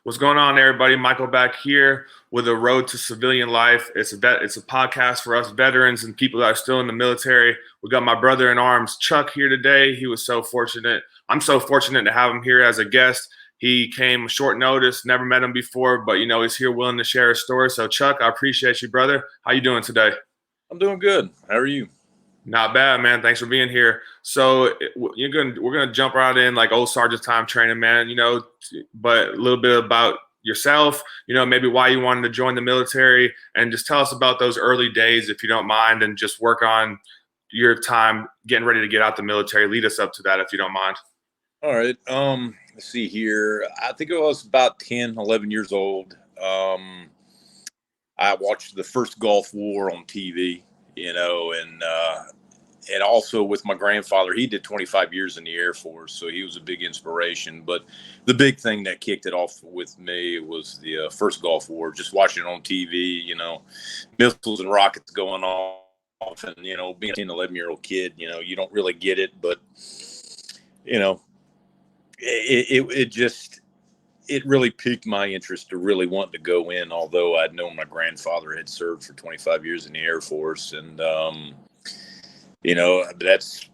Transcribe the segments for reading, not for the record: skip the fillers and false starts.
What's going on, everybody? Michael back here with a Road to Civilian Life. It's a podcast for us veterans and people that are still in the military. We got my brother in arms, Chuck, here today. He was so fortunate. I'm so fortunate to have him here as a guest. He came short notice, never met him before, but he's here willing to share his story. So, Chuck, I appreciate you, brother. How you doing today? I'm doing good. How are you? Not bad, man. Thanks for being here. So we're gonna jump right in like old Sergeant time training, man. But a little bit about yourself. Maybe why you wanted to join the military, and just tell us about those early days, if you don't mind, and just work on your time getting ready to get out the military. Lead us up to that, if you don't mind. All right. Let's see here. I think I was about 10, 11 years old. I watched the first Gulf War on TV, and also with my grandfather. He did 25 years in the Air Force, so he was a big inspiration. But the big thing that kicked it off with me was the first Gulf War. Just watching it on TV, missiles and rockets going off, and being an 11-year-old kid, you don't really get it, but it really piqued my interest to really want to go in. Although I'd known my grandfather had served for 25 years in the Air Force, and that's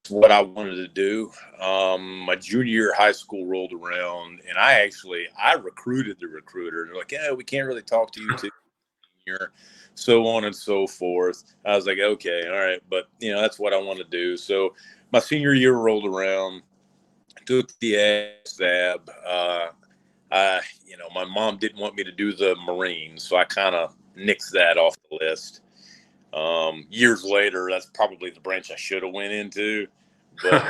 what I wanted to do. My junior year of high school rolled around, and I recruited the recruiter. They're like, "Yeah, we can't really talk to you too," so on and so forth. I was like, "Okay, all right," but that's what I want to do. So my senior year rolled around, took the ASAB. My mom didn't want me to do the Marines, so I kind of nixed that off the list. Years later, that's probably the branch I should have went into, but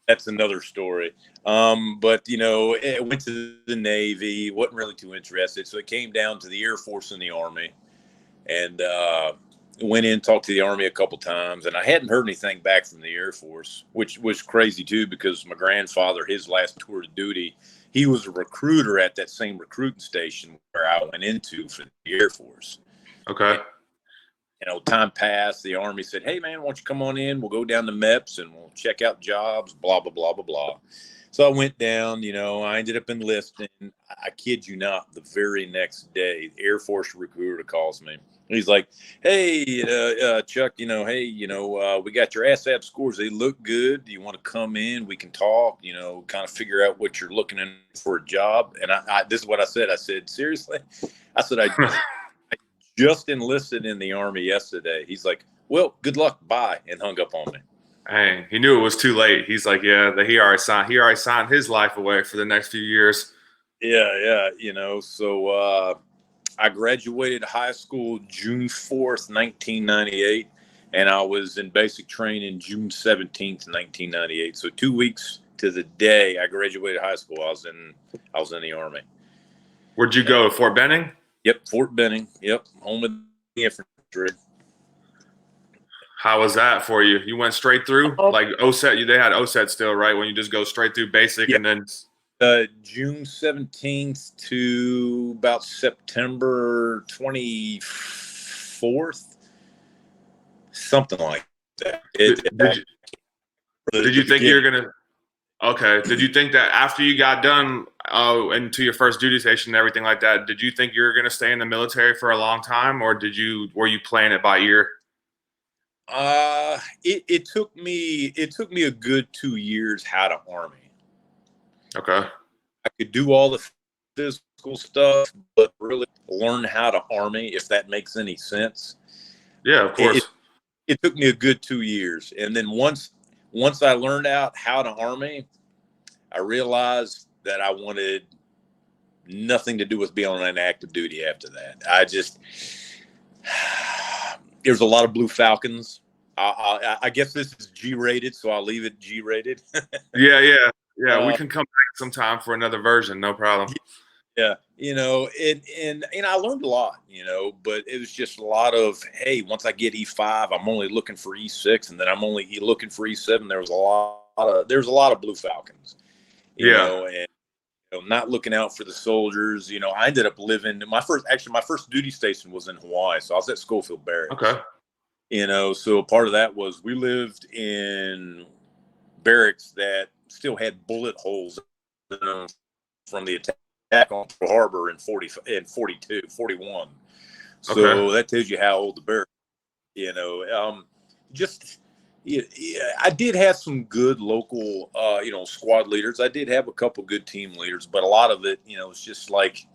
that's another story. But it went to the Navy, wasn't really too interested. So it came down to the Air Force and the Army, and went in, talked to the Army a couple times, and I hadn't heard anything back from the Air Force, which was crazy too, because my grandfather, his last tour of duty, he was a recruiter at that same recruiting station where I went into for the Air Force. Okay. And, time passed. The Army said, "Hey, man, why don't you come on in? We'll go down to MEPS and we'll check out jobs, blah, blah, blah, blah, blah." So I went down, I ended up enlisting. I kid you not, the very next day, the Air Force recruiter calls me. He's like, "Hey, Chuck, we got your ASAP scores. They look good. Do you want to come in? We can talk, kind of figure out what you're looking in for a job." And this is what I said. I said, "Seriously?" I said, I just enlisted in the Army yesterday. He's like, "Well, good luck. Bye," and hung up on me. Dang, he knew it was too late. He's like, yeah, he already signed his life away for the next few years. Yeah. So I graduated high school June 4th, 1998, and I was in basic training June 17th, 1998. So 2 weeks to the day I graduated high school, I was in the Army. Where'd you go? Fort Benning? Yep, Fort Benning. Yep, home of the infantry. How was that for you? You went straight through? Like OSET, they had OSET still, right? When you just go straight through basic, yeah. And then June 17th to about September 24th, something like that. Did you think you were gonna? Okay. Did you think that after you got done into your first duty station and everything like that, did you think you were gonna stay in the military for a long time, or were you playing it by ear? It took me a good 2 years how to Army. Okay. I could do all the physical stuff, but really learn how to Army, if that makes any sense. Yeah, of course. It took me a good 2 years. And then once I learned out how to Army, I realized that I wanted nothing to do with being on active duty after that. There's a lot of Blue Falcons. I guess this is G-rated, so I'll leave it G-rated. Yeah. We can come back sometime for another version, no problem. Yeah, and I learned a lot, but it was just a lot of, hey, once I get E5, I'm only looking for E6, and then I'm only looking for E7. There's a lot of Blue Falcons, you know, and not looking out for the soldiers. I ended up living my first duty station was in Hawaii, so I was at Schofield Barracks. Okay. So part of that was we lived in barracks that still had bullet holes from the attack back on Pearl Harbor in 42, 41. Okay. So that tells you how old the bear, just, yeah, I did have some good local, squad leaders. I did have a couple good team leaders, but a lot of it, it's just like,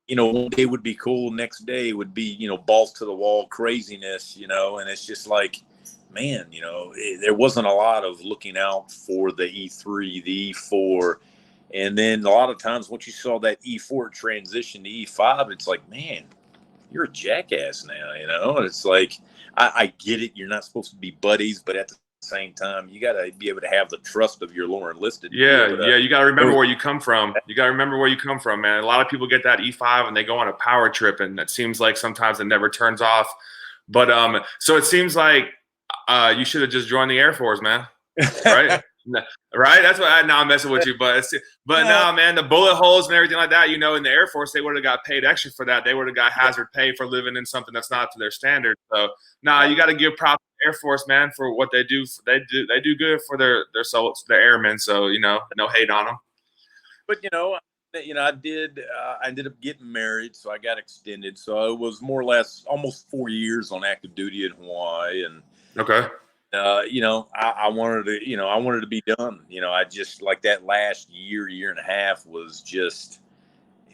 one day would be cool. Next day would be, balls to the wall craziness, and it's just like, man, there wasn't a lot of looking out for the E3, the E4. And then a lot of times once you saw that E4 transition to E5, it's like, man, you're a jackass now, And it's like, I get it. You're not supposed to be buddies, but at the same time, you got to be able to have the trust of your lower enlisted to be able to. Yeah, you got to remember where you come from. You got to remember where you come from, man. A lot of people get that E5 and they go on a power trip, and it seems like sometimes it never turns off. But so it seems like you should have just joined the Air Force, man. Right? Right? That's what now I'm messing with you, but now, man, the bullet holes and everything like that, in the Air Force, they would have got paid extra for that. They would have got hazard pay for living in something that's not to their standard. So you got to give props to the Air Force, man, for what they do. They do good for their airmen. So no hate on them. But I ended up getting married, so I got extended. So it was more or less almost 4 years on active duty in Hawaii, and okay. I wanted I wanted to be done. I just like that last year and a half was just,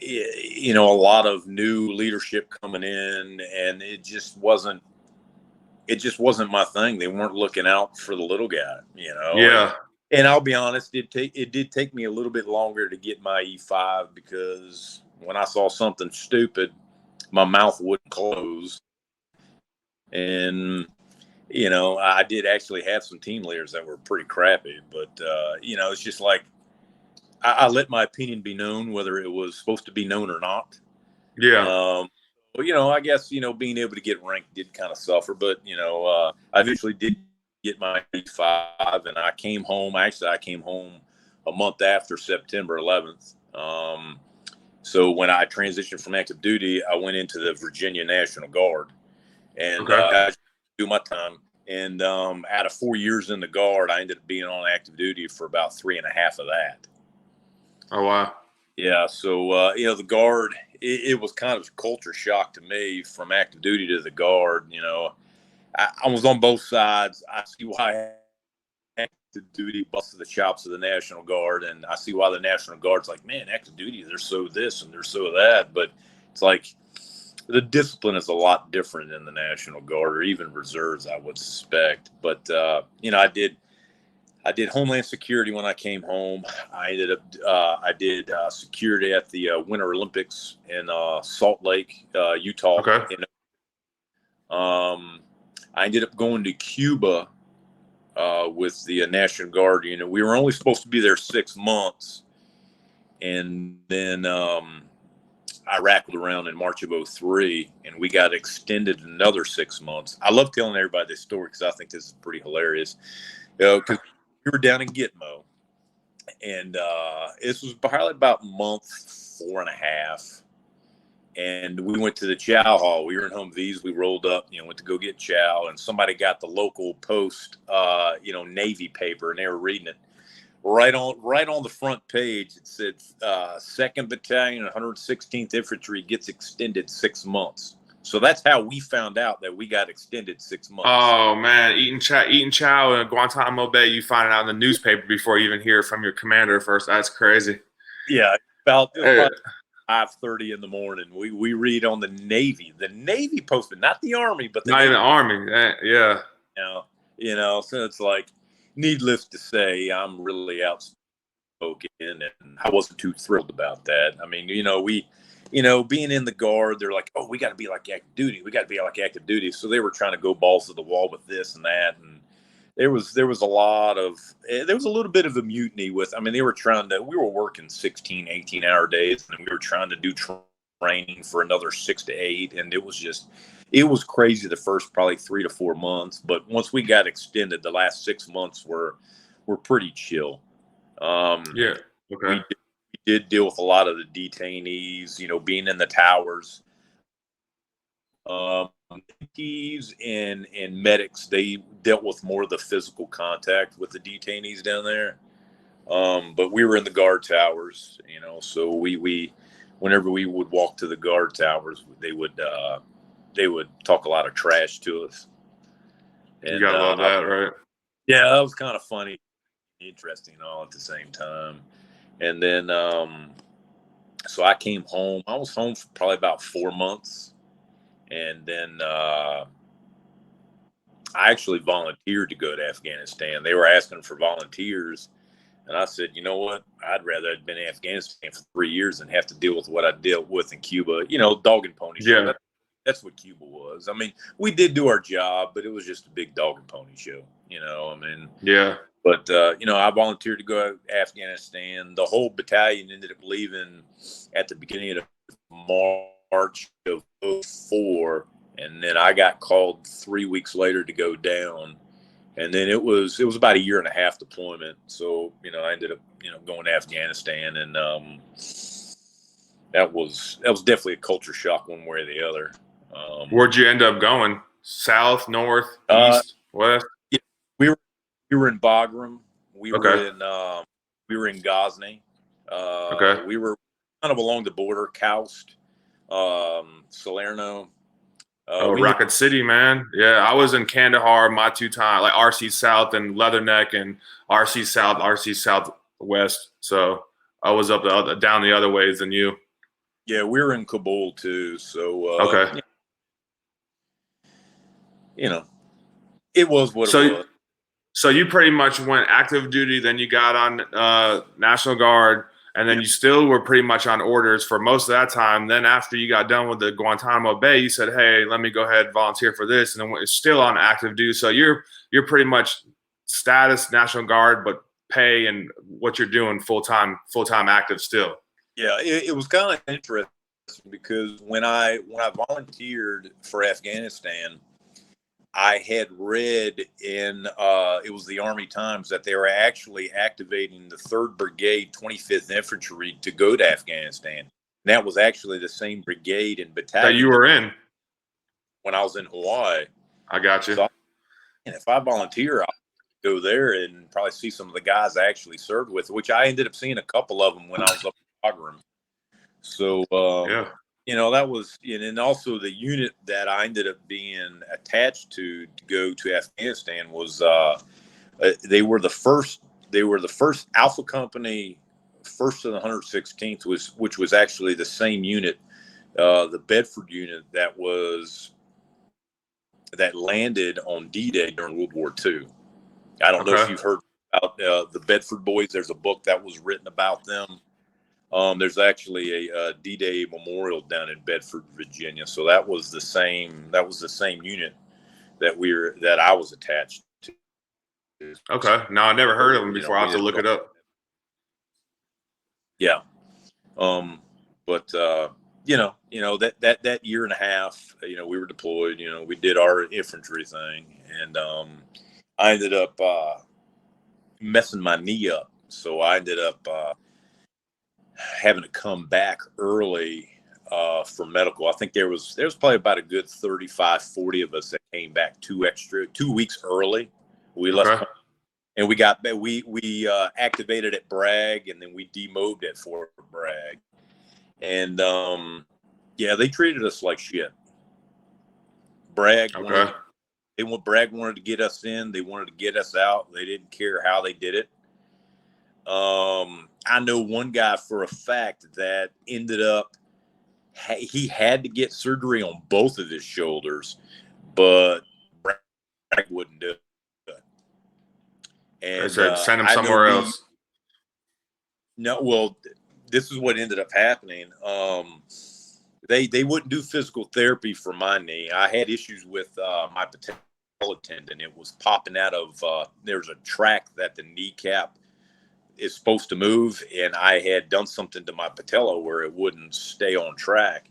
a lot of new leadership coming in, and it just wasn't my thing. They weren't looking out for the little guy, Yeah. And I'll be honest, it did take me a little bit longer to get my E5 because when I saw something stupid, my mouth wouldn't close. And I did actually have some team leaders that were pretty crappy, but it's just like I let my opinion be known, whether it was supposed to be known or not. Yeah. I guess being able to get ranked did kind of suffer, but I eventually did get my E5, and I came home. Actually, I came home a month after September 11th. So when I transitioned from active duty, I went into the Virginia National Guard, and Okay. I do my time. And out of 4 years in the Guard, I ended up being on active duty for about 3.5 of that. Oh wow. Yeah, so the Guard, it was kind of a culture shock to me from active duty to the Guard. I was on both sides. I see why active duty busted the chops of the National Guard, and I see why the National Guard's like, man, active duty, they're so this and they're so that. But it's like the discipline is a lot different in the National Guard or even reserves, I would suspect. But I did Homeland Security when I came home. I did security at the Winter Olympics in Salt Lake, Utah. Okay. I ended up going to Cuba with the National Guard. We were only supposed to be there 6 months, and then I rackled around in March of 03, and we got extended another 6 months. I love telling everybody this story because I think this is pretty hilarious. Because we were down in Gitmo, and this was probably about month 4.5. And we went to the chow hall. We were in Humvees. We rolled up, went to go get chow, and somebody got the local Post, Navy paper, and they were reading it. Right on the front page, it said 2nd Battalion, 116th Infantry gets extended 6 months. So that's how we found out that we got extended 6 months. Oh man, eating chow in Guantanamo Bay, you find it out in the newspaper before you even hear from your commander first. That's crazy. Yeah, about 5:30 in the morning. We read on the Navy posted, not the Army, but the not Navy. even Army. Yeah. So it's like, needless to say, I'm really outspoken, and I wasn't too thrilled about that. I mean, being in the Guard, they're like, oh, we got to be like active duty. We got to be like active duty. So they were trying to go balls to the wall with this and that. And there was a little bit of a mutiny with, we were working 16, 18-hour days, and we were trying to do training for another 6 to 8. And it was crazy the first probably 3 to 4 months. But once we got extended, the last 6 months were pretty chill. Yeah. Okay. We did deal with a lot of the detainees, being in the towers. Keys and medics, they dealt with more of the physical contact with the detainees down there. But we were in the guard towers, so we whenever we would walk to the guard towers, they would talk a lot of trash to us. You And gotta love that, right? yeah, that was kind of funny, interesting, all at the same time. And then so I came home. I was home for probably about 4 months, and then I actually volunteered to go to Afghanistan. They were asking for volunteers, and I said, you know what? I'd rather have been in Afghanistan for 3 years than have to deal with what I dealt with in Cuba. Dog and pony show. Yeah. That's what Cuba was. I mean, we did do our job, but it was just a big dog and pony show. Yeah. But I volunteered to go to Afghanistan. The whole battalion ended up leaving at the beginning of March of '04, and then I got called 3 weeks later to go down. And then it was about a year and a half deployment. So I ended up going to Afghanistan, and that was definitely a culture shock one way or the other. Where'd you end up going? South, north, east, west? Yeah, we were in Bagram. We Okay. were in Ghazni. Okay. We were kind of along the border, Kaust, Salerno. Rocket City, man. Yeah, I was in Kandahar my 2 times, like RC South and Leatherneck, and RC South, RC Southwest. So I was down the other ways than you. Yeah, we were in Kabul too. So Okay. it was what it was. So you pretty much went active duty, then you got on National Guard, and then you still were pretty much on orders for most of that time. Then after you got done with the Guantanamo Bay, you said, "Hey, let me go ahead and volunteer for this," and then it's still on active duty. So you're pretty much status National Guard, but pay and what you're doing full time active still. Yeah, it was kind of interesting because when I volunteered for Afghanistan, I had read in it was the Army Times that they were actually activating the 3rd Brigade, 25th Infantry to go to Afghanistan. And that was actually the same brigade and battalion that you were in when I was in Hawaii. I got you. So, and if I volunteer, I'll go there and probably see some of the guys I actually served with, which I ended up seeing a couple of them when I was up in Bagram. So yeah. That was, and also the unit that I ended up being attached to go to Afghanistan was they were the first Alpha Company, 1st of the 116th, which was actually the same unit, the Bedford unit that landed on D-Day during World War II. I don't know if you've heard about the Bedford Boys. There's a book that was written about them. There's actually a D-Day memorial down in Bedford, Virginia. So that was the same unit that I was attached to. Okay. No, I never heard of them before. I'll have to look it up. Yeah. But that year and a half, we were deployed, we did our infantry thing, and I ended up messing my knee up. So I ended up having to come back early for medical. I think there was probably about a good 35, 40 of us that came back 2 weeks early. We left, and we activated at Bragg, and then we demobbed at Fort Bragg. And they treated us like shit. Bragg wanted to get us in. They wanted to get us out. They didn't care how they did it. I know one guy for a fact that ended up, he had to get surgery on both of his shoulders, but Bragg wouldn't do it. And I said, send him somewhere else. No, well, this is what ended up happening. They wouldn't do physical therapy for my knee. I had issues with my patella tendon. It was popping out of, there's a track that the kneecap is supposed to move, and I had done something to my patella where it wouldn't stay on track,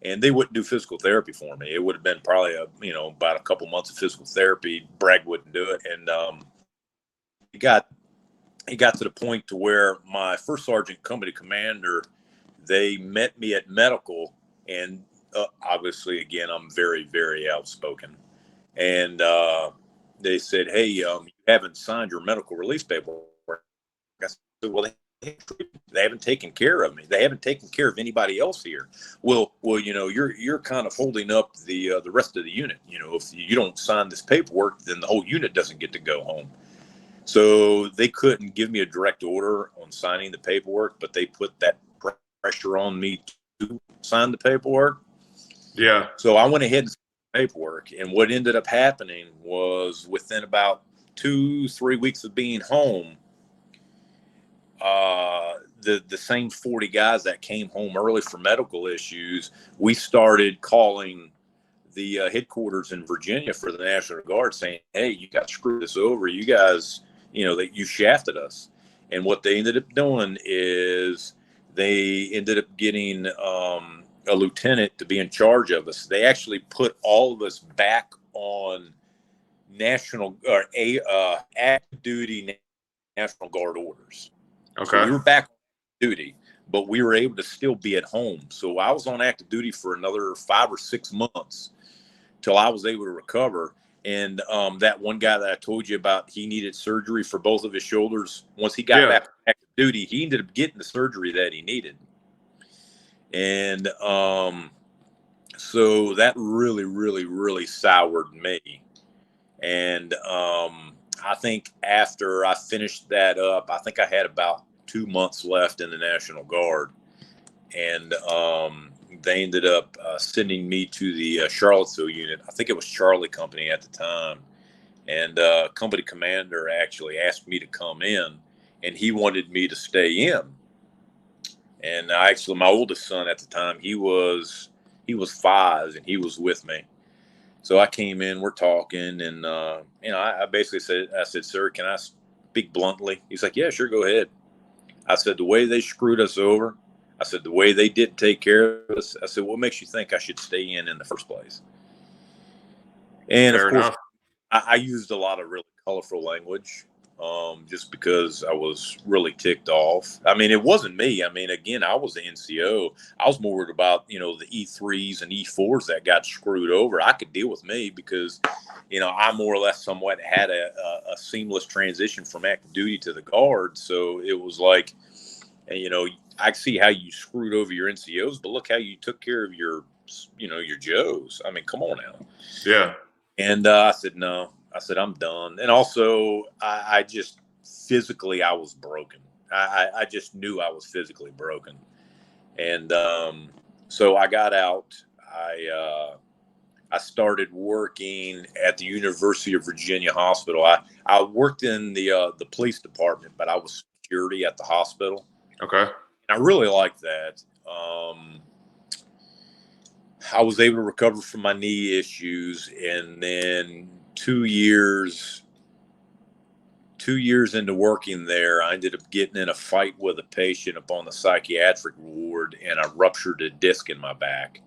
and they wouldn't do physical therapy for me. It would have been probably about a couple months of physical therapy. Bragg wouldn't do it, and it got to the point to where my first sergeant company commander, they met me at medical, and obviously again I'm very, very outspoken, and they said, "Hey, you haven't signed your medical release paperwork." said, well, they haven't taken care of me. They haven't taken care of anybody else here. Well, you're kind of holding up the rest of the unit. If you don't sign this paperwork, then the whole unit doesn't get to go home. So they couldn't give me a direct order on signing the paperwork, but they put that pressure on me to sign the paperwork. Yeah. So I went ahead and signed the paperwork. And what ended up happening was within about 2-3 weeks of being home, the same 40 guys that came home early for medical issues, we started calling the headquarters in Virginia for the National Guard saying, hey, you got to screw this over. You guys, that you shafted us. And what they ended up doing is they ended up getting a lieutenant to be in charge of us. They actually put all of us back on active duty National Guard orders. Okay. So we were back on duty, but we were able to still be at home. So I was on active duty for another 5 or 6 months till I was able to recover. And that one guy that I told you about, he needed surgery for both of his shoulders. Once he got back on active duty, he ended up getting the surgery that he needed. And so that really, really, really soured me. And I think after I finished that up, I think I had about 2 months left in the National Guard. And they ended up sending me to the Charlottesville unit. I think it was Charlie Company at the time. And company commander actually asked me to come in, and he wanted me to stay in. And actually, my oldest son at the time, he was 5, and he was with me. So I came in, we're talking, and I basically said, sir, can I speak bluntly? He's like, yeah, sure, go ahead. I said, the way they screwed us over, I said, the way they didn't take care of us, I said, what makes you think I should stay in the first place? And Fair of course, enough. I used a lot of really colorful language, just because I was really ticked off. I mean, it wasn't me. I mean, again, I was the NCO. I was more worried about, the E3s and E4s that got screwed over. I could deal with me because, I more or less somewhat had a seamless transition from active duty to the Guard. So it was like, I see how you screwed over your NCOs, but look how you took care of your Joes. I mean, come on now. Yeah. And I said, no. I said, I'm done. And also, I just physically, I was broken. I just knew I was physically broken. And so I got out. I started working at the University of Virginia Hospital. I worked in the police department, but I was security at the hospital. Okay. And I really liked that. I was able to recover from my knee issues, and then 2 years into working there, I ended up getting in a fight with a patient up on the psychiatric ward, and I ruptured a disc in my back.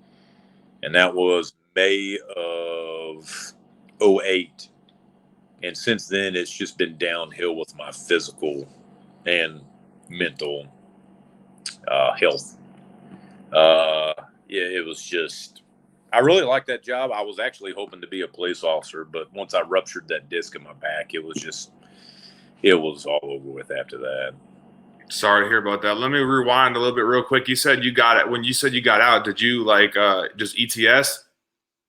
And that was May of 2008. And since then, it's just been downhill with my physical and mental health. Yeah, it was just, I really liked that job. I was actually hoping to be a police officer, but once I ruptured that disc in my back, it was all over with after that. Sorry to hear about that. Let me rewind a little bit real quick. You said you got it. When you said you got out, did you just ETS?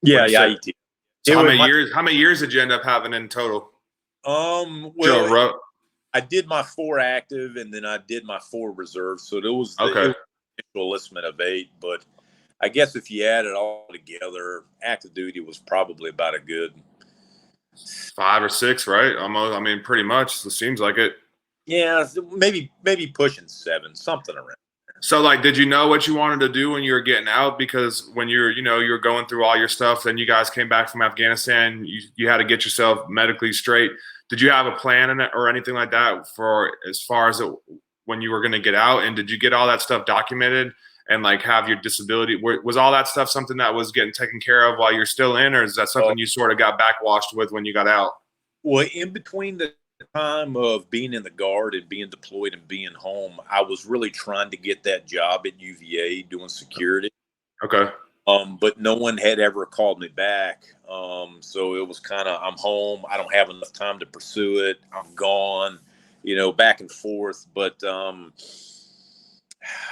Yeah, ETS. So how many years did you end up having in total? Well, I did my 4 active, and then I did my 4 reserve. So it was the initial enlistment of 8, but I guess if you add it all together, active duty was probably about a good 5 or 6, right? Almost. I mean, pretty much. It seems like it. Yeah, maybe pushing 7, something around there. So, did you know what you wanted to do when you were getting out? Because when you're going through all your stuff, then you guys came back from Afghanistan. You had to get yourself medically straight. Did you have a plan in it or anything like that for as far as when you were going to get out? And did you get all that stuff documented? And have your disability, was all that stuff something that was getting taken care of while you're still in, or is that something you sort of got backwashed with when you got out? Well, in between the time of being in the Guard and being deployed and being home, I was really trying to get that job at UVA doing security. Okay. But no one had ever called me back. So it was kind of, I'm home. I don't have enough time to pursue it. I'm gone. back and forth. But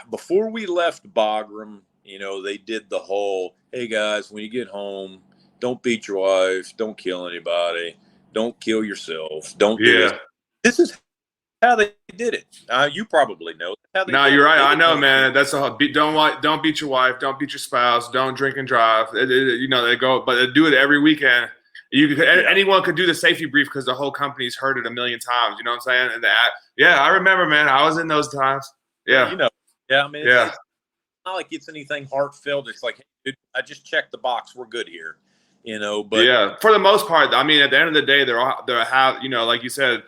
before we left Bagram, they did the whole, hey guys, when you get home, don't beat your wife, don't kill anybody, don't kill yourself, don't do this. Yeah. This is how they did it. You probably know how they No, did you're it. right. They I didn't know, want you. man. That's a don't beat your wife, don't beat your spouse, don't drink and drive. They go, but they do it every weekend. Anyone could do the safety brief because the whole company's heard it a million times. You know what I'm saying? And yeah, I remember, man. I was in those times. Yeah, Yeah. I mean, yeah. it's not like it's anything heartfelt. It's like, hey, dude, I just checked the box. We're good here. But Yeah, for the most part, I mean, at the end of the day, there have like you said,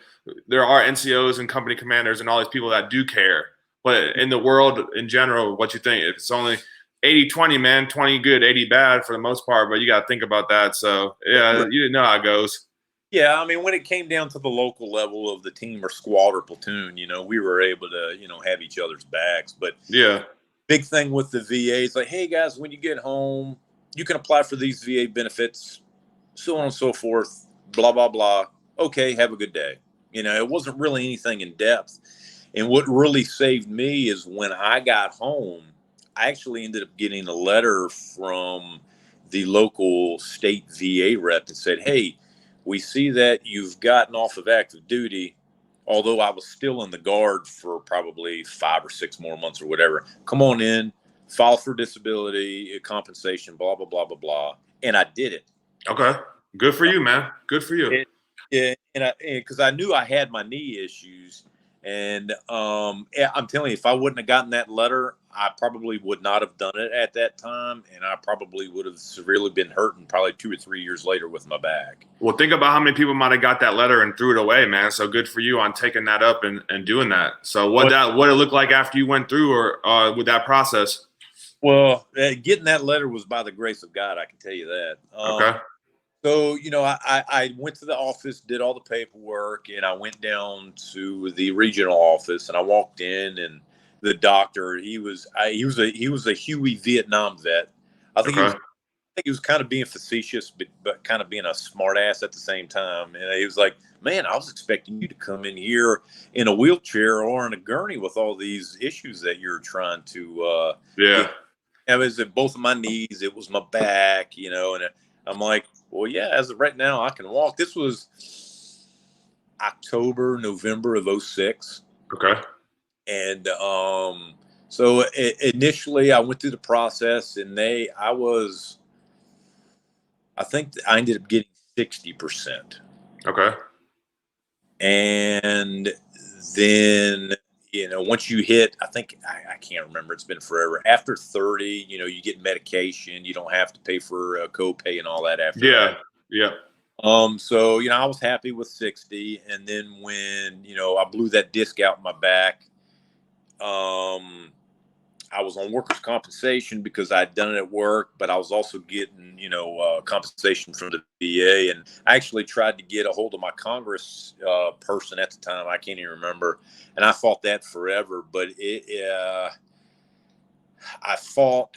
there are NCOs and company commanders and all these people that do care. But in the world in general, what you think? It's only 80-20, man, 20 good, 80 bad for the most part. But you got to think about that. So yeah, you didn't know how it goes. yeah, I mean, when it came down to the local level of the team or squad or platoon, we were able to, have each other's backs. But Yeah, big thing with the VA is like, hey guys, when you get home, you can apply for these VA benefits, so on and so forth, blah, blah, blah. Okay, have a good day. It wasn't really anything in depth. And what really saved me is when I got home, I actually ended up getting a letter from the local state VA rep that said, hey, we see that you've gotten off of active duty, although I was still in the Guard for probably 5 or 6 more months or whatever. Come on in, file for disability, compensation, blah, blah, blah, blah, blah. And I did it. okay, good for you, man. Good for you. And because I knew I had my knee issues, and I'm telling you, if I wouldn't have gotten that letter, I probably would not have done it at that time, and I probably would have severely been hurting probably 2 or 3 years later with my back. Well, think about how many people might have got that letter and threw it away, man. So good for you on taking that up and doing that. So what it looked like after you went through or with that process? Well, getting that letter was by the grace of God, I can tell you that. Okay. So, I went to the office, did all the paperwork, and I went down to the regional office, and I walked in, and the doctor, he was a Huey Vietnam vet. I think Okay. he was kind of being facetious, but kind of being a smart ass at the same time. And he was like, man, I was expecting you to come in here in a wheelchair or in a gurney with all these issues that you're trying to Yeah. get. It was both of my knees, it was my back, and I'm like, well, yeah, as of right now, I can walk. This was November of 06. Okay. And so initially I went through the process, and I think I ended up getting 60%. Okay. And then, once you hit, I think, I can't remember, it's been forever. After 30, you get medication. You don't have to pay for a copay and all that after that. Yeah. So, I was happy with 60. And then when, I blew that disc out in my back, I was on workers' compensation because I'd done it at work, but I was also getting, compensation from the VA. And I actually tried to get a hold of my Congress person at the time. I can't even remember. And I fought that forever. But I fought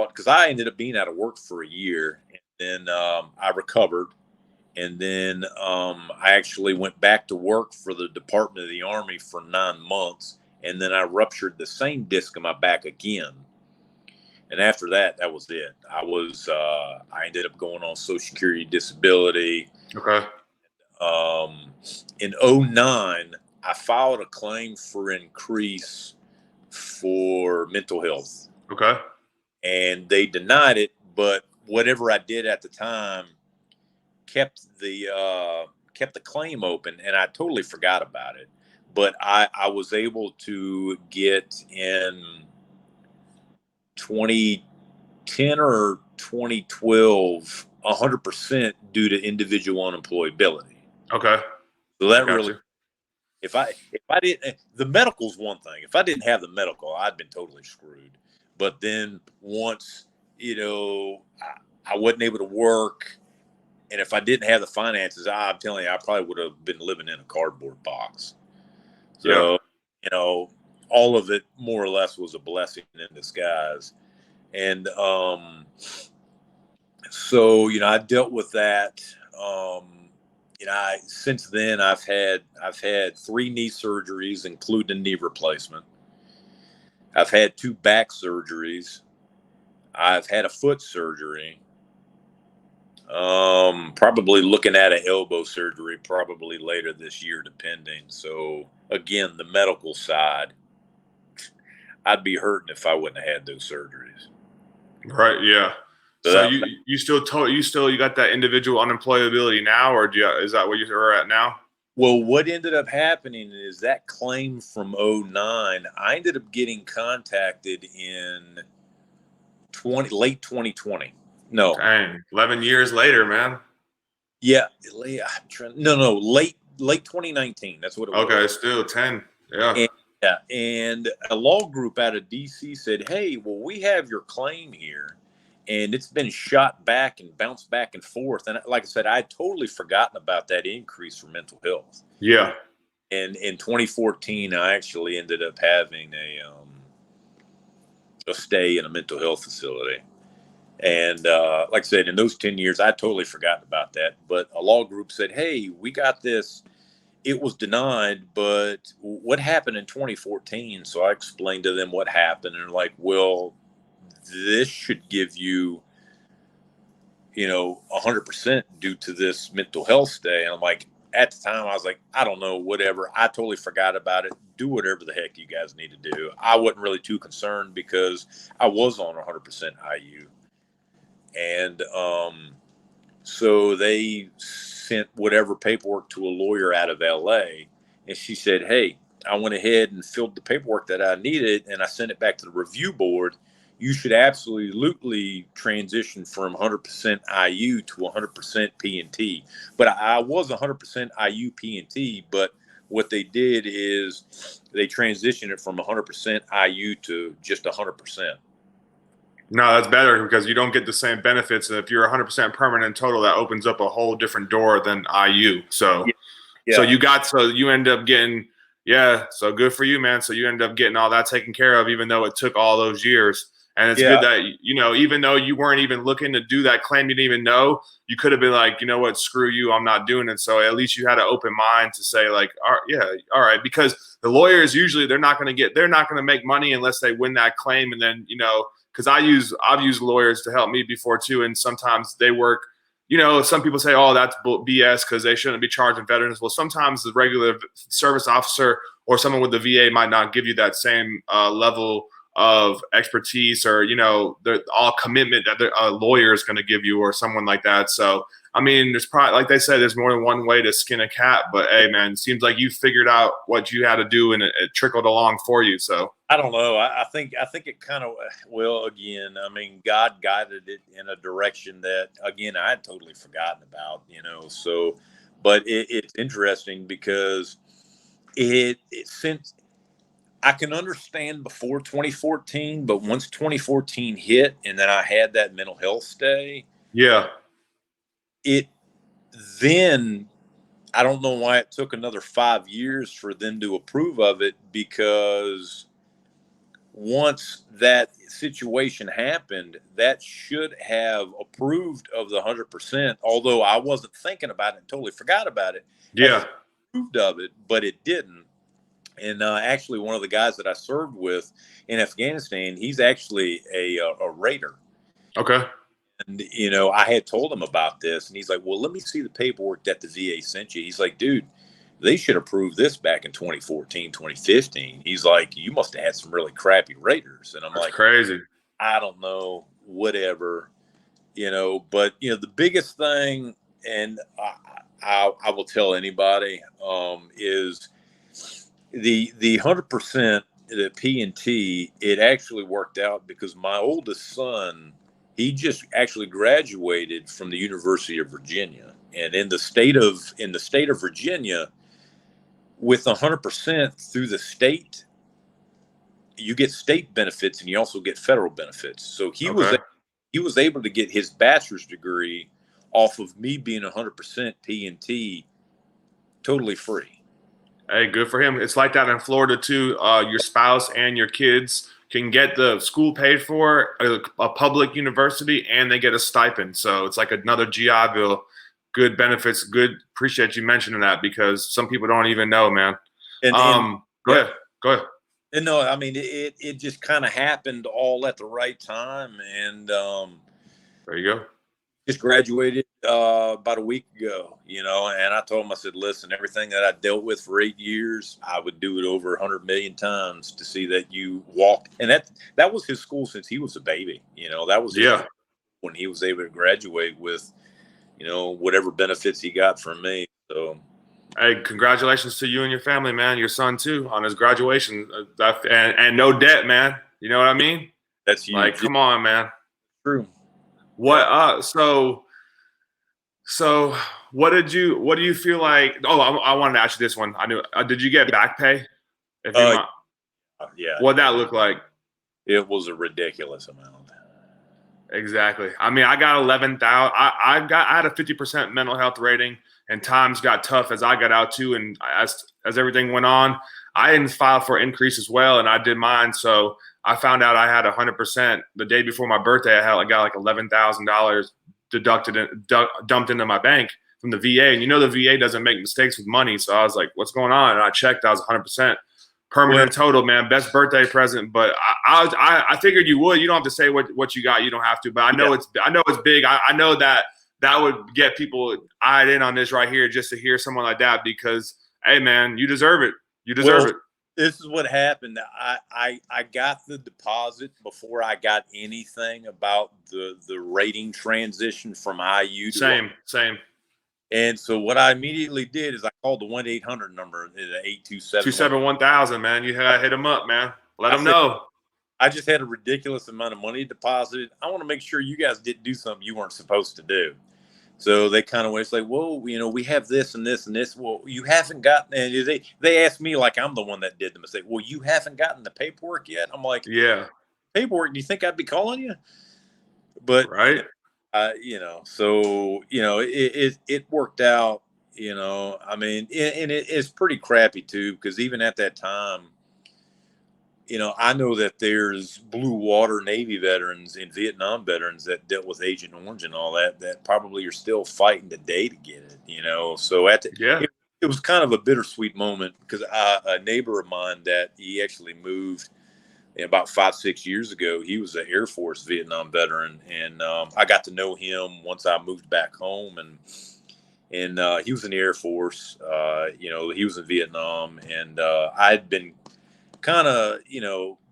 because I ended up being out of work for a year. And then I recovered. And then I actually went back to work for the Department of the Army for 9 months. And then I ruptured the same disc in my back again. And after that, that was it. I ended up going on Social Security disability. Okay. In 09, I filed a claim for increase for mental health. Okay. And they denied it, but whatever I did at the time kept the claim open, and I totally forgot about it. But I was able to get in 2010 or 2012 100% due to individual unemployability. Okay. So that really, if I didn't, the medical's one thing. If I didn't have the medical, I'd been totally screwed. But then once, I wasn't able to work, and if I didn't have the finances, I'm telling you, I probably would have been living in a cardboard box. So, all of it more or less was a blessing in disguise. And so, I dealt with that. since then I've had 3 knee surgeries, including a knee replacement. I've had 2 back surgeries. I've had a foot surgery. Probably looking at an elbow surgery probably later this year, depending. So again, the medical side, I'd be hurting if I wouldn't have had those surgeries. Right. Yeah. So So you got that individual unemployability now, or is that where you are at now? well, what ended up happening is that claim from '09, I ended up getting contacted in late 2020. No, Dang, 11 years later, man. yeah, no, late 2019. That's what it was. Okay, still 10. Yeah. And, yeah, and a law group out of DC said, "Hey, well, we have your claim here, and it's been shot back and bounced back and forth." And like I said, I had totally forgotten about that increase for mental health. Yeah. And in 2014, I actually ended up having a stay in a mental health facility. And like I said, in those 10 years, I totally forgotten about that. But a law group said, "Hey, we got this. It was denied, but what happened in 2014?" So I explained to them what happened, and they're like, "Well, this should give you, 100% due to this mental health stay." And I'm like, at the time, I was like, "I don't know, whatever. I totally forgot about it. Do whatever the heck you guys need to do." I wasn't really too concerned because I was on 100% IU. And so they sent whatever paperwork to a lawyer out of LA, and she said, "Hey, I went ahead and filled the paperwork that I needed, and I sent it back to the review board. You should absolutely transition from 100% IU to 100% P&T." But I was 100% IU P&T, but what they did is they transitioned it from 100% IU to just 100%. No, that's better because you don't get the same benefits. And if you're 100% permanent total, that opens up a whole different door than IU. So, Yeah. so you end up getting, yeah. So good for you, man. So you end up getting all that taken care of, even though it took all those years. And it's good that, even though you weren't even looking to do that claim, you didn't even know, you could have been like, you know what, screw you, I'm not doing it. So at least you had an open mind to say like, all right. Because the lawyers usually they're not going to make money unless they win that claim. And then, because I've used lawyers to help me before too, and sometimes they work. Some people say, "Oh, that's BS," because they shouldn't be charging veterans. Well, sometimes the regular service officer or someone with the VA might not give you that same level of expertise or the all commitment that a lawyer is going to give you or someone like that. So I mean, there's probably, like they said, there's more than one way to skin a cat. But hey, man, it seems like you figured out what you had to do, and it trickled along for you. So I don't know. I think it kind of, well, again, I mean, God guided it in a direction that, again, I had totally forgotten about. So, but it's interesting because it since I can understand before 2014, but once 2014 hit, and then I had that mental health stay, yeah. Then I don't know why it took another 5 years for them to approve of it, because once that situation happened, that should have approved of the 100%. Although I wasn't thinking about it and totally forgot about it. Yeah. Approved of it, but it didn't. And actually, one of the guys that I served with in Afghanistan, he's actually a Raider. Okay. And, I had told him about this, and he's like, "Well, let me see the paperwork that the VA sent you." He's like, "Dude, they should approve this back in 2014, 2015. He's like, "You must have had some really crappy Raiders." And I'm That's like, crazy. I don't know, whatever, but, the biggest thing, and I will tell anybody, is the 100%, the P&T, it actually worked out because my oldest son, he just actually graduated from the University of Virginia, and in the state of Virginia, with 100% through the state, you get state benefits and you also get federal benefits. So he was able to get his bachelor's degree off of me being 100% P&T, totally free. Hey, good for him. It's like that in Florida too. Your spouse and your kids can get the school paid for, a public university, and they get a stipend. So it's like another GI Bill. good benefits. Good. Appreciate you mentioning that because some people don't even know, man. And Go yeah, ahead. Go ahead. and no, I mean it just kind of happened all at the right time, and There you go. just graduated about a week ago, and I told him, I said, listen, everything that I dealt with for 8 years, I would do it over 100 million times to see that you walked. And that was his school since he was a baby. That was his Yeah. when he was able to graduate with, whatever benefits he got from me. So, Hey, congratulations to you and your family, man. Your son too on his graduation, and no debt, man. You know what I mean? that's Like, huge. come on, man. True. What? Yeah. So what do you feel like? Oh, I wanted to ask you this one. I knew. Did you get back pay? If you Uh, mind, yeah. what'd that look like? It was a ridiculous amount. Exactly. I mean, I got 11,000. I had a 50% mental health rating, and times got tough as I got out too. And as everything went on, I didn't file for increase as well, and I did mine. So I found out I had 100% the day before my birthday. I got like $11,000 deducted and dumped into my bank from the VA. And the VA doesn't make mistakes with money. So I was like, "What's going on?" And I checked. I was 100%. Permanent total, man. Best birthday present. But I figured you would. You don't have to say what you got. You don't have to. But I know it's big. I know that would get people eyed in on this right here just to hear someone like that because, hey, man, you deserve it. You deserve it. This is what happened. I got the deposit before I got anything about the rating transition from IU to Same. And so what I immediately did is I called the 1-800 number, the 827 271,000, man. You gotta hit them up, man. Let them know. I just had a ridiculous amount of money deposited. I want to make sure you guys didn't do something you weren't supposed to do. So they kind of went like, whoa, we have this and this and this. Well, you haven't gotten, and they asked me like I'm the one that did the mistake. Well, you haven't gotten the paperwork yet. I'm like, yeah, paperwork. Do you think I'd be calling you? But right. So it worked out. I mean, and it's pretty crappy too because even at that time, I know that there's blue water Navy veterans and Vietnam veterans that dealt with Agent Orange and all that probably are still fighting today to get it. So it was kind of a bittersweet moment because a neighbor of mine that he actually moved about 5-6 years ago. He was an Air Force Vietnam veteran, and I got to know him once I moved back home, and he was in the Air Force. He was in Vietnam, and I'd been kind of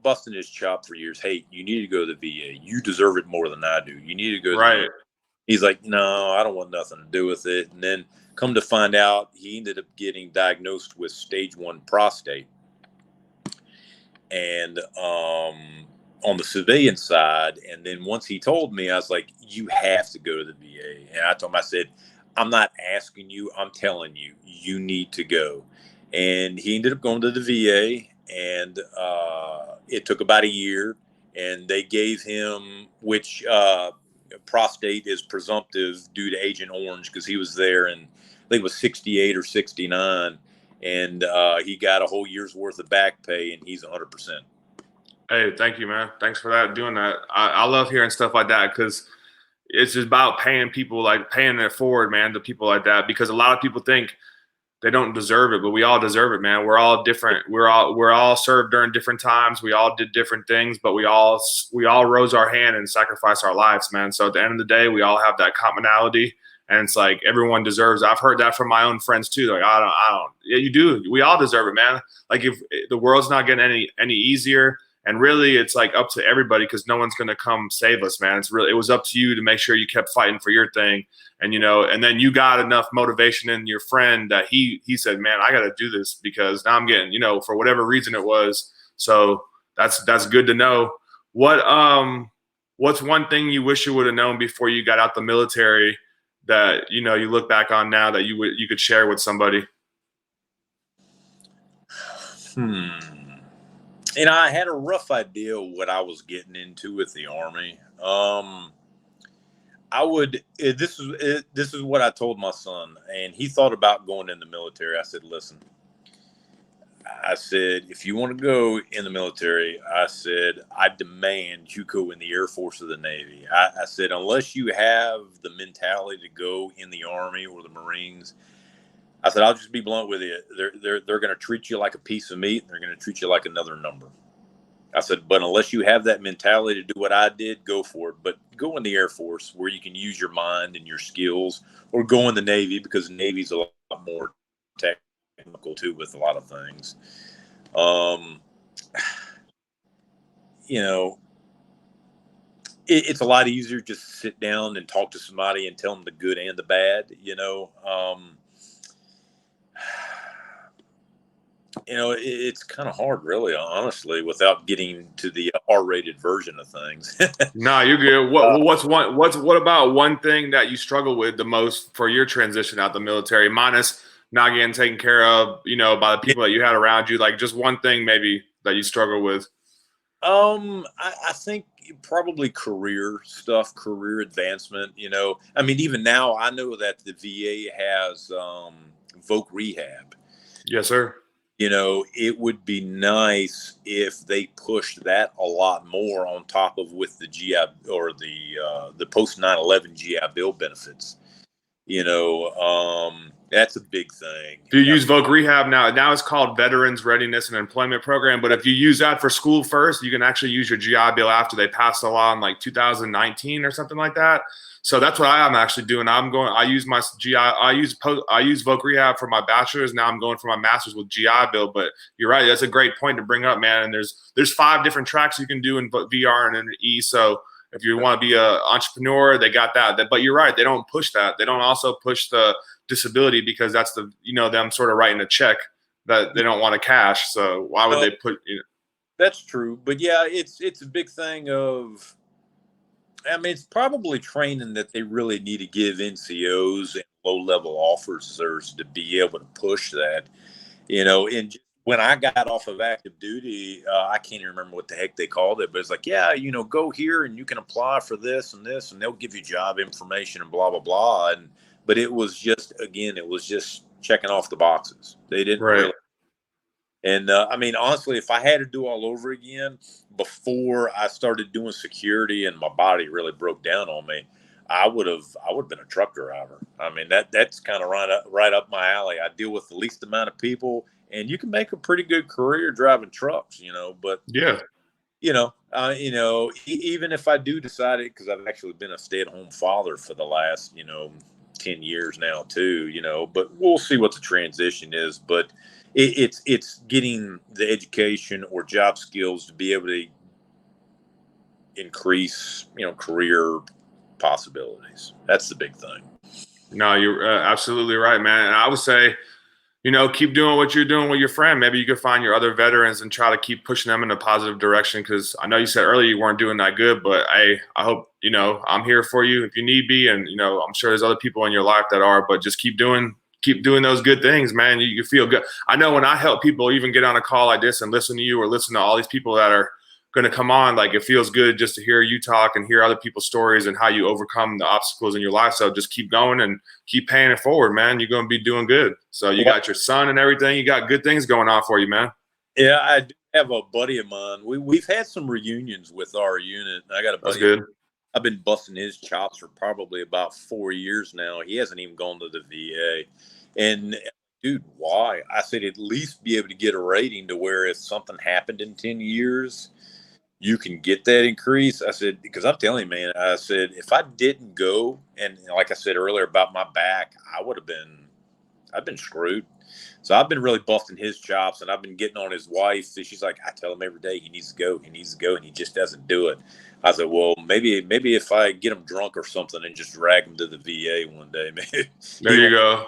busting his chop for years. Hey, you need to go to the VA. You deserve it more than I do. You need to go. Right. He's like, no, I don't want nothing to do with it. And then come to find out, he ended up getting diagnosed with stage 1 prostate. And on the civilian side, and then once he told me, I was like, you have to go to the VA. And I told him, I said, I'm not asking you, I'm telling you, you need to go. And he ended up going to the VA, and it took about a year, and they gave him, which prostate is presumptive due to Agent Orange, because he was there, and I think it was 68 or 69, and he got a whole year's worth of back pay, and he's 100%. Hey, thank you, man. Thanks for doing that. I love hearing stuff like that because it's just about paying people, like paying it forward, man, to people like that. Because a lot of people think they don't deserve it, but we all deserve it, man. We're all different. We're all served during different times. We all did different things, but we all rose our hand and sacrificed our lives, man. So at the end of the day, we all have that commonality, and it's like everyone deserves. I've heard that from my own friends too. Like I don't. Yeah, you do. We all deserve it, man. Like if the world's not getting any easier. And really, it's like up to everybody because no one's going to come save us, man. It was up to you to make sure you kept fighting for your thing. And, and then you got enough motivation in your friend that he said, man, I got to do this because now I'm getting, for whatever reason it was. So that's good to know. What's one thing you wish you would have known before you got out the military that, you look back on now that you could share with somebody? I had a rough idea of what I was getting into with the Army. This is what I told my son, and he thought about going in the military. I said, listen, I said, if you want to go in the military, I said, I demand you go in the Air Force or the Navy. I said, unless you have the mentality to go in the Army or the Marines, I said, I'll just be blunt with you. They're going to treat you like a piece of meat. And they're going to treat you like another number. I said, but unless you have that mentality to do what I did, go for it. But go in the Air Force where you can use your mind and your skills, or go in the Navy because the Navy's a lot more technical too with a lot of things. Um, you know, it's a lot easier just to sit down and talk to somebody and tell them the good and the bad. It's kind of hard, really, honestly, without getting to the R-rated version of things. No, you're good. What about one thing that you struggle with the most for your transition out the military, minus not getting taken care of, by the people that you had around you? Like just one thing maybe that you struggle with. I think probably career stuff, career advancement. I mean, even now, I know that the VA has voc rehab. Yes, sir. It would be nice if they pushed that a lot more on top of with the GI or the post 9/11 GI Bill benefits. That's a big thing. If you use voc rehab now it's called Veterans Readiness and Employment Program. But if you use that for school first, you can actually use your GI Bill after. They passed a law in like 2019 or something like that. So that's what I'm actually doing. I use my GI, I use voc rehab for my bachelor's. Now I'm going for my master's with GI Bill. But you're right, that's a great point to bring up, man. And there's 5 different tracks you can do in VR and in E. So if you want to be an entrepreneur, they got that. But you're right, they don't push that. They don't also push the disability because that's them sort of writing a check that they don't want to cash. So why would they put? That's true, but yeah, it's a big thing of. I mean, it's probably training that they really need to give NCOs and low-level officers to be able to push that. And when I got off of active duty, I can't even remember what the heck they called it, but it's like, yeah, go here and you can apply for this, and they'll give you job information and blah, blah, blah. But it was just checking off the boxes. They didn't really. And I mean, honestly, if I had to do all over again before I started doing security and my body really broke down on me, I would have been a truck driver. I mean, that's kind of right up my alley. I deal with the least amount of people, and you can make a pretty good career driving trucks, But yeah, even if I do decide it, because I've actually been a stay-at-home father for the last 10 years now too, But we'll see what the transition is, but. It's getting the education or job skills to be able to increase, career possibilities. That's the big thing. No, you're absolutely right, man. And I would say, keep doing what you're doing with your friend. Maybe you could find your other veterans and try to keep pushing them in a positive direction. Because I know you said earlier you weren't doing that good, but I hope, I'm here for you if you need be. And, I'm sure there's other people in your life that are, but just keep doing those good things, man. You feel good. I know when I help people even get on a call like this and listen to you or listen to all these people that are going to come on, like it feels good just to hear you talk and hear other people's stories and how you overcome the obstacles in your life. So just keep going and keep paying it forward, man. You're going to be doing good. So you got your son and everything. You got good things going on for you, man. Yeah, I do have a buddy of mine. We've had some reunions with our unit. I got a buddy. That's good. I've been busting his chops for probably about 4 years now. He hasn't even gone to the VA. And dude, why? I said, at least be able to get a rating to where if something happened in 10 years, you can get that increase. I said, because I'm telling you, man, I said, if I didn't go, and like I said earlier about my back, I've been screwed. So I've been really busting his chops, and I've been getting on his wife. She's like, I tell him every day he needs to go, and he just doesn't do it. I said, well, maybe if I get him drunk or something and just drag him to the VA one day, maybe. There you go.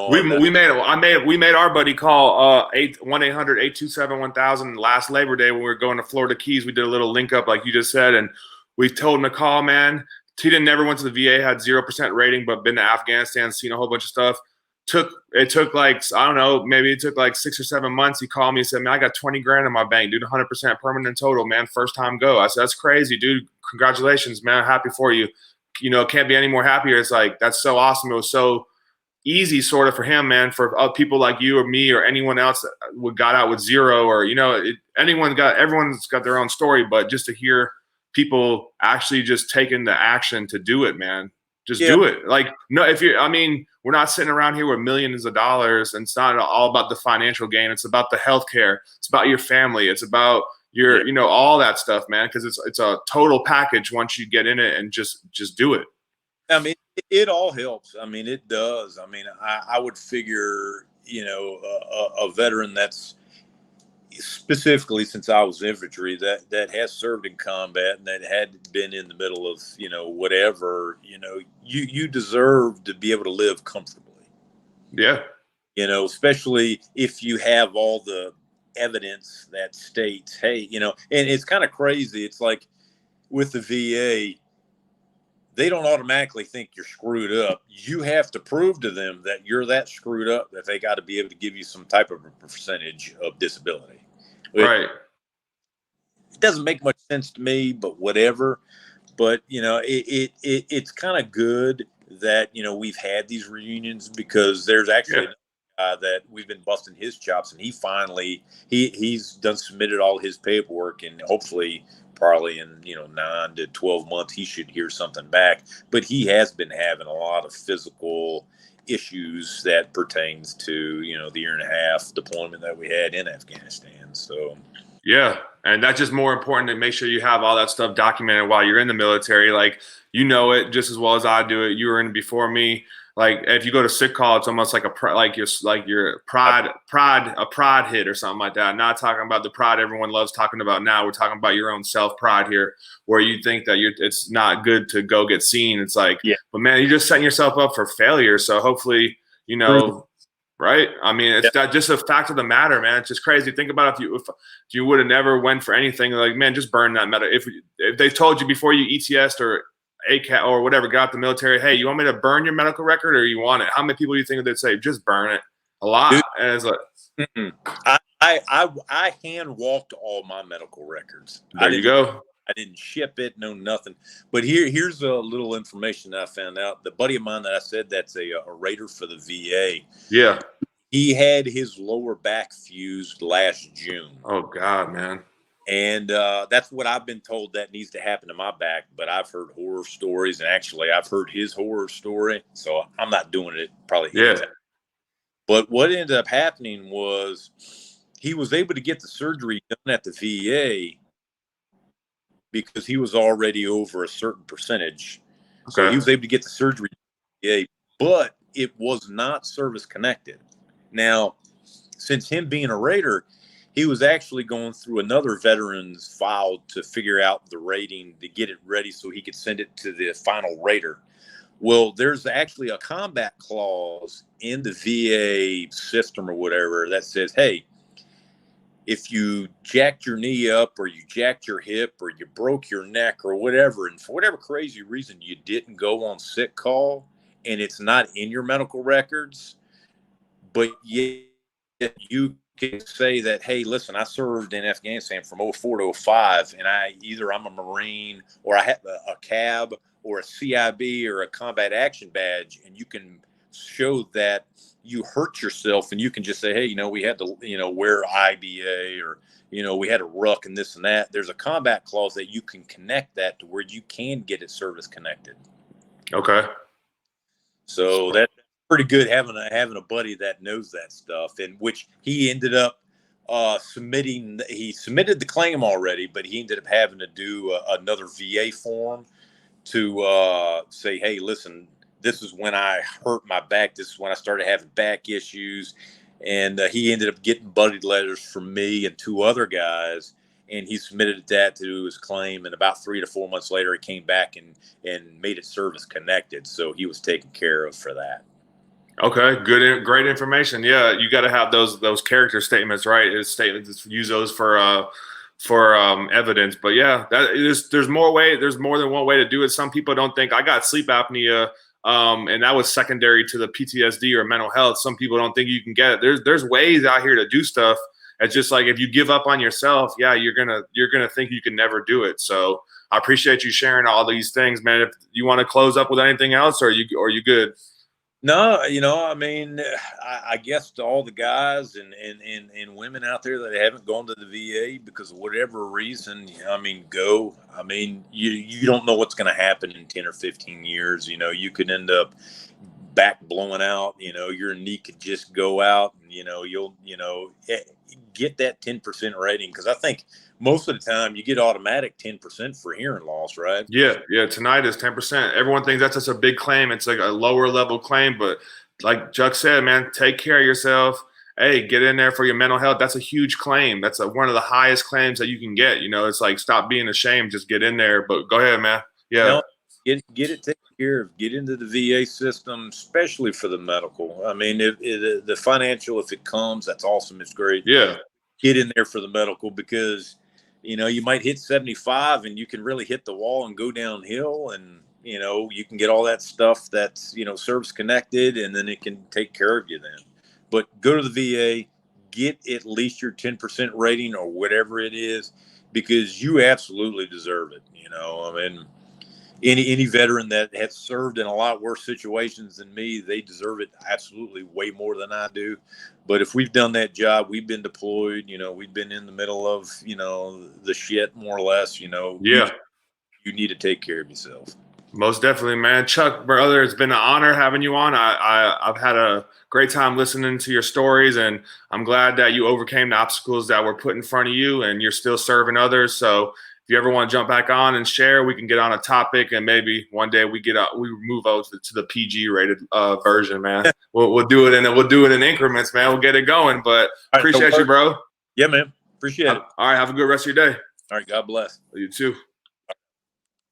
We made our buddy call 1-800-827-1000 last Labor Day when we were going to Florida Keys. We did a little link up like you just said, and we told him to call, man. He never went to the VA, had 0% rating, but been to Afghanistan, seen a whole bunch of stuff. It took like, I don't know, maybe it took like 6 or 7 months. He called me and said, man, I got 20 grand in my bank, dude, 100% permanent total, man. First time go. I said, that's crazy, dude. Congratulations, man. Happy for you. Can't be any more happier. It's like, that's so awesome. It was so easy sort of for him, man, for people like you or me or anyone else that got out with zero, or, everyone's got their own story, but just to hear people actually just taking the action to do it, man, just Yeah. do it. Like, no, we're not sitting around here with millions of dollars, and it's not all about the financial gain. It's about the healthcare. It's about your family. It's about your, all that stuff, man. Cause it's a total package once you get in it and just do it. I mean, it all helps. I mean, it does. I mean, I would figure, a veteran that's specifically, since I was infantry, that has served in combat and that had been in the middle of, whatever, you deserve to be able to live comfortably. Yeah. Especially if you have all the evidence that states, hey, and it's kind of crazy. It's like with the VA, they don't automatically think you're screwed up. You have to prove to them that you're that screwed up that they got to be able to give you some type of a percentage of disability. Right. It doesn't make much sense to me, but whatever. But it's kind of good that we've had these reunions, because there's actually that we've been busting his chops, and he finally he's done submitted all his paperwork, and hopefully probably in 9 to 12 months he should hear something back. But he has been having a lot of physical issues that pertains to the year and a half deployment that we had in Afghanistan. So yeah, and that's just more important to make sure you have all that stuff documented while you're in the military. Like, it just as well as I do it. You were in it before me. Like, if you go to sick call, it's almost like your pride hit or something like that. I'm not talking about the pride everyone loves talking about now. We're talking about your own self pride here, where you think that it's not good to go get seen. It's like, but man, you're just setting yourself up for failure. So hopefully, right? I mean, it's that just a fact of the matter, man. It's just crazy. Think about if you would have never went for anything, like, man, just burn that medal. If they told you before you ETS'd or ACAT or whatever, got out the military, hey, you want me to burn your medical record or you want it? How many people do you think they'd say just burn it? A lot. Dude, and it's like, I hand walked all my medical records. There you go. I didn't ship it, no nothing. But here's a little information that I found out. The buddy of mine that I said that's a raider for the VA. Yeah. He had his lower back fused last June. Oh God, man. And that's what I've been told that needs to happen to my back. But I've heard horror stories, and actually I've heard his horror story. So I'm not doing it probably. Yeah. But what ended up happening was he was able to get the surgery done at the VA because he was already over a certain percentage. Okay. So he was able to get the surgery at the VA, but it was not service connected. Now, since him being a raider, he was actually going through another veteran's file to figure out the rating to get it ready so he could send it to the final rater. Well, there's actually a combat clause in the VA system or whatever that says, hey, if you jacked your knee up or you jacked your hip or you broke your neck or whatever, and for whatever crazy reason you didn't go on sick call and it's not in your medical records, but yet you can say that, hey, listen, I served in Afghanistan from 04 to 05, and I'm a Marine or I have a CAB or a CIB or a combat action badge, and you can show that you hurt yourself, and you can just say, hey, we had to, wear IBA, or, we had a ruck and this and that. There's a combat clause that you can connect that to where you can get it service connected. Okay. So that's pretty good having a buddy that knows that stuff, and which he ended up submitting. He submitted the claim already, but he ended up having to do another VA form to say, hey, listen, this is when I hurt my back. This is when I started having back issues. And he ended up getting buddy letters from me and two other guys. And he submitted that to his claim. And about 3 to 4 months later, he came back and made it service connected. So he was taken care of for that. Okay, great information. Yeah, you got to have those character statements, right? Use those for evidence. But yeah, there's more than one way to do it. Some people don't think I got sleep apnea, and that was secondary to the PTSD or mental health. Some people don't think you can get it. There's ways out here to do stuff. It's just like if you give up on yourself, yeah, you're gonna think you can never do it. So I appreciate you sharing all these things, man. If you want to close up with anything else, or you good? No, I mean, I guess to all the guys and women out there that haven't gone to the VA because of whatever reason, I mean, go. I mean, you don't know what's going to happen in 10 or 15 years. You could end up back blowing out. Your knee could just go out, and you'll get that 10% rating, because I think most of the time you get automatic 10% for hearing loss, right? Yeah, yeah. Tonight is 10%. Everyone thinks that's just a big claim. It's like a lower level claim, but like Chuck said, man, take care of yourself. Hey, get in there for your mental health. That's a huge claim. That's one of the highest claims that you can get. It's like stop being ashamed. Just get in there. But go ahead, man. Yeah, No, get it taken care of. Get into the VA system, especially for the medical. I mean, if the financial, if it comes, that's awesome. It's great. yeah, Get in there for the medical, because you might hit 75 and you can really hit the wall and go downhill, and you can get all that stuff that's service connected, and then it can take care of you then. But go to the VA, get at least your 10% rating or whatever it is, because you absolutely deserve it. I mean, any veteran that has served in a lot worse situations than me, they deserve it absolutely way more than I do. But if we've done that job, we've been deployed, we've been in the middle of, the shit, more or less, yeah. you need to take care of yourself. Most definitely, man. Chuck, brother, it's been an honor having you on. I've had a great time listening to your stories, and I'm glad that you overcame the obstacles that were put in front of you, and you're still serving others. So if you ever want to jump back on and share, we can get on a topic, and maybe one day we move over to the PG rated version, man. We'll do it in increments, man. We'll get it going. But All right, appreciate you, bro. Yeah, man. Appreciate it. All right, have a good rest of your day. All right, God bless. You too.